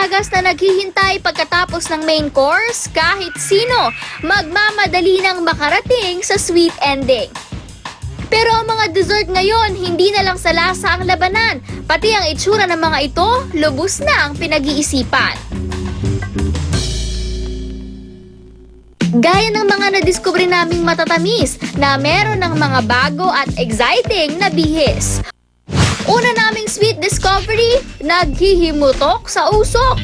tagas na naghihintay pagkatapos ng main course, kahit sino magmamadali nang makarating sa sweet ending. Pero ang mga dessert ngayon, hindi na lang sa lasa ang labanan, pati ang itsura ng mga ito, lubos na ang pinag-iisipan. Gaya ng mga nadiskubre naming matatamis na meron ng mga bago at exciting na bihis. Una naming sweet discovery, naghihimutok sa usok.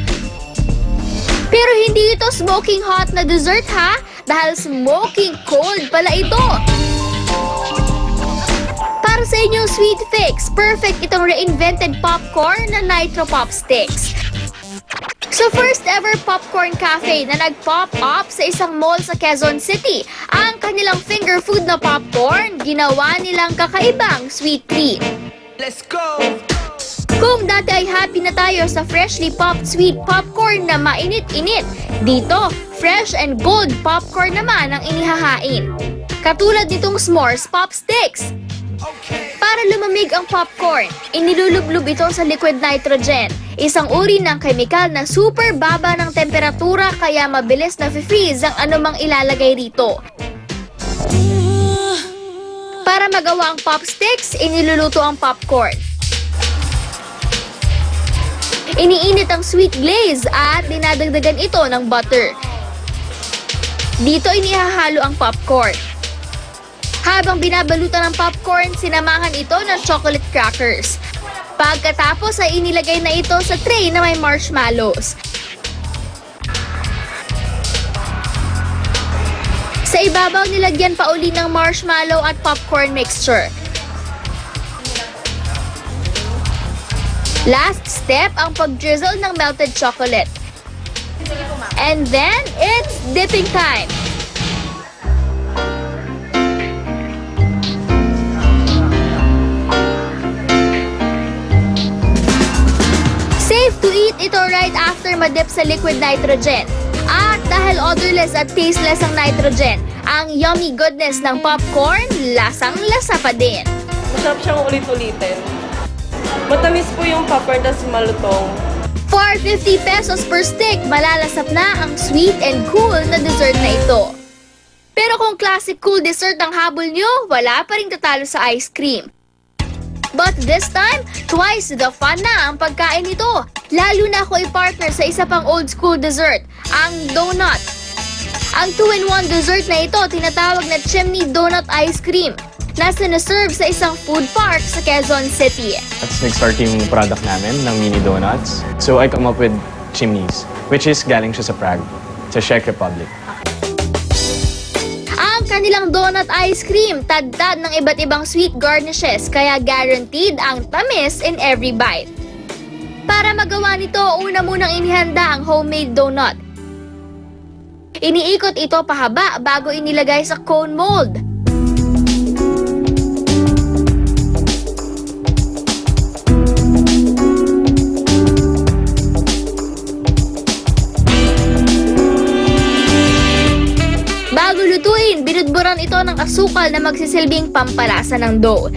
Pero hindi ito smoking hot na dessert ha, dahil smoking cold pala ito. Para sa inyong sweet fix, perfect itong reinvented popcorn na Nitro Pop Sticks. So first ever popcorn cafe na nag-pop up sa isang mall sa Quezon City, ang kanilang finger food na popcorn, ginawa nilang kakaibang sweet treat. Let's go! Kung dati ay happy na tayo sa freshly popped sweet popcorn na mainit-init, dito, fresh and gold popcorn naman ang inihahain. Katulad nitong s'mores pop sticks. Para lumamig ang popcorn, inilulublub ito sa liquid nitrogen, isang uri ng kemikal na super baba ng temperatura kaya mabilis na freeze ang anumang ilalagay rito. Para magawa ang pop sticks, iniluluto ang popcorn. Iniinit ang sweet glaze at dinadagdagan ito ng butter. Dito inihahalo ang popcorn. Habang binabalutan ng popcorn, sinamahan ito ng chocolate crackers. Pagkatapos ay inilagay na ito sa tray na may marshmallows. Sa ibabaw, nilagyan pa uli ng marshmallow at popcorn mixture. Last step ang pag-drizzle ng melted chocolate. And then, it's dipping time! Safe to eat ito right after ma-dip sa liquid nitrogen. At dahil odorless at tasteless ang nitrogen, ang yummy goodness ng popcorn, lasang-lasa pa din. Masarap siyang ulit-ulitin. Matamis po yung popcorn, tas malutong. For 50 pesos per stick, malalasap na ang sweet and cool na dessert na ito. Pero kung classic cool dessert ang habol nyo, wala pa rin tatalo sa ice cream. But this time, twice the fun na ang pagkain nito. Lalo na ako i-partner sa isa pang old school dessert, ang donut. Ang 2-in-1 dessert na ito tinatawag na chimney donut ice cream na sinaserve sa isang food park sa Quezon City. That's nag-start yung product namin ng mini donuts. So I come up with chimneys, which is galing siya sa Prague, sa Czech Republic. Ang kanilang donut ice cream, tad-tad ng iba't ibang sweet garnishes, kaya guaranteed ang tamis in every bite. Para magawa nito, una munang inihanda ang homemade donut. Iniikot ito pahaba bago inilagay sa cone mold. Bago lutuin, binudburan ito ng asukal na magsisilbing pampalasa ng dough.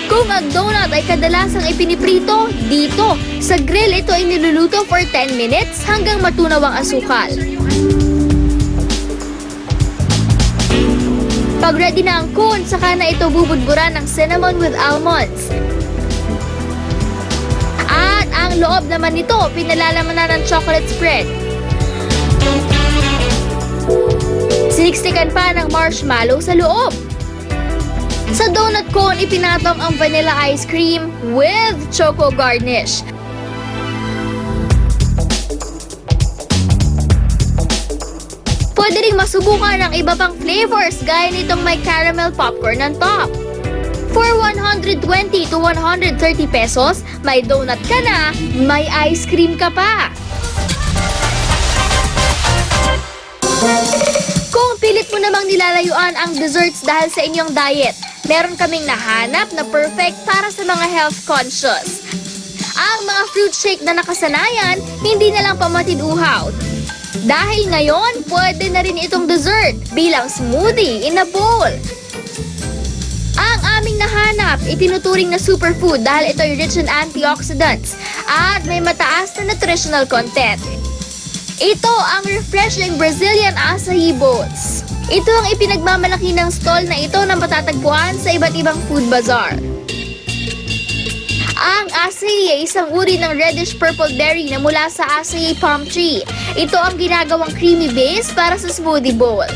Kung ang donut ay kadalasang ipiniprito, dito, sa grill ito ay niluluto for 10 minutes hanggang matunaw ang asukal. Pag ready na ang cone, saka na ito bubudburan ng cinnamon with almonds. At ang loob naman nito, pinalalaman na ng chocolate spread. Sinikstikan pa ng marshmallow sa loob. Sa donut cone, ipinatong ang vanilla ice cream with choco garnish. Pwede rin masubukan ng iba pang flavors gaya nitong may caramel popcorn on top. For 120 to 130 pesos, may donut ka na, may ice cream ka pa. Kung pilit mo namang nilalayuan ang desserts dahil sa inyong diet, meron kaming nahanap na perfect para sa mga health conscious. Ang mga fruit shake na nakasanayan, hindi na lang pamatid-uhaw. Dahil ngayon, pwede na rin itong dessert bilang smoothie in a bowl. Ang aming nahanap, itinuturing na superfood dahil ito'y rich in antioxidants at may mataas na nutritional content. Ito ang refreshing Brazilian acai bowls. Ito ang ipinagmamalaki ng stall na ito na matatagpuan sa iba't ibang food bazaar. Ang acai ay isang uri ng reddish-purple berry na mula sa acai palm tree. Ito ang ginagawang creamy base para sa smoothie bowl.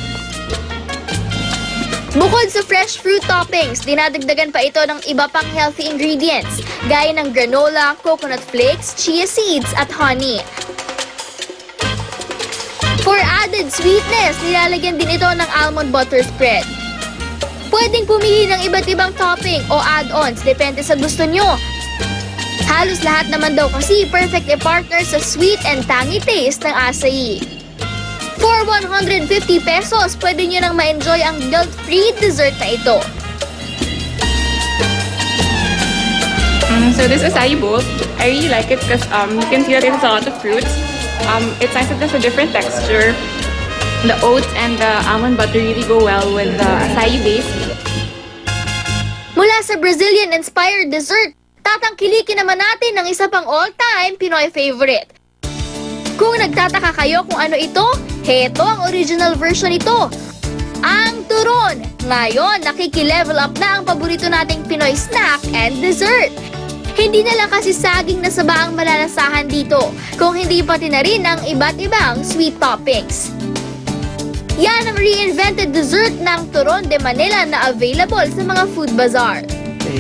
Bukod sa fresh fruit toppings, dinadagdagan pa ito ng iba pang healthy ingredients gaya ng granola, coconut flakes, chia seeds at honey. For added sweetness, nilalagyan din ito ng almond butter spread. Pwedeng pumili ng iba't ibang topping o add-ons, depende sa gusto nyo. Halos lahat naman daw kasi perfect e-partner sa sweet and tangy taste ng acai. For 150 pesos, pwede nyo nang ma-enjoy ang guilt-free dessert na ito. So this acai bowl, I really like it because you can see that it has a lot of fruits. It's nice that there's a different texture. The oats and the almond butter really go well with the acai base. Mula sa Brazilian-inspired dessert, tatangkilikin naman natin ang isa pang all-time Pinoy favorite. Kung nagtataka kayo kung ano ito, heto ang original version nito. Ang turon! Ngayon, nakiki-level up na ang paborito nating Pinoy snack and dessert. Hindi na lang kasi saging na saba ang malalasahan dito, kung hindi pati na rin ang iba't ibang sweet toppings. Yan ang reinvented dessert ng Turon de Manila na available sa mga food bazaar.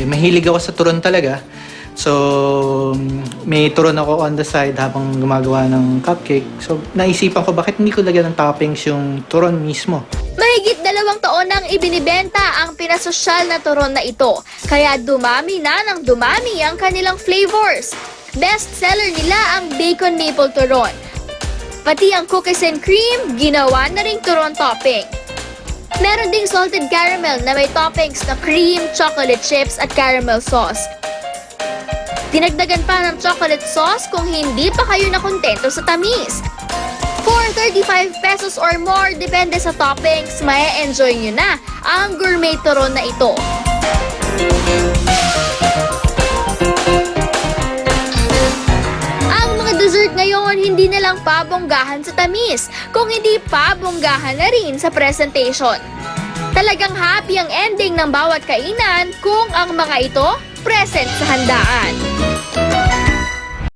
Mahilig ako sa turon talaga. So, may turon ako on the side habang gumagawa ng cupcake. So, naisipan ko bakit hindi ko lagyan ng toppings yung turon mismo. Mahigit 2 taon nang ibinibenta ang pinasosyal na turon na ito. Kaya dumami na ng dumami ang kanilang flavors. Best seller nila ang bacon maple turon. Pati ang cookies and cream, ginawa na ring turon topping. Meron ding salted caramel na may toppings na cream, chocolate chips at caramel sauce. Dinagdagan pa ng chocolate sauce kung hindi pa kayo nakontento sa tamis. For 35 pesos or more, depende sa toppings, mae-enjoy nyo na ang gourmet turon na ito. Ang mga dessert ngayon, hindi na lang pabonggahan sa tamis, kung hindi pabonggahan na rin sa presentation. Talagang happy ang ending ng bawat kainan kung ang mga ito present sa handaan.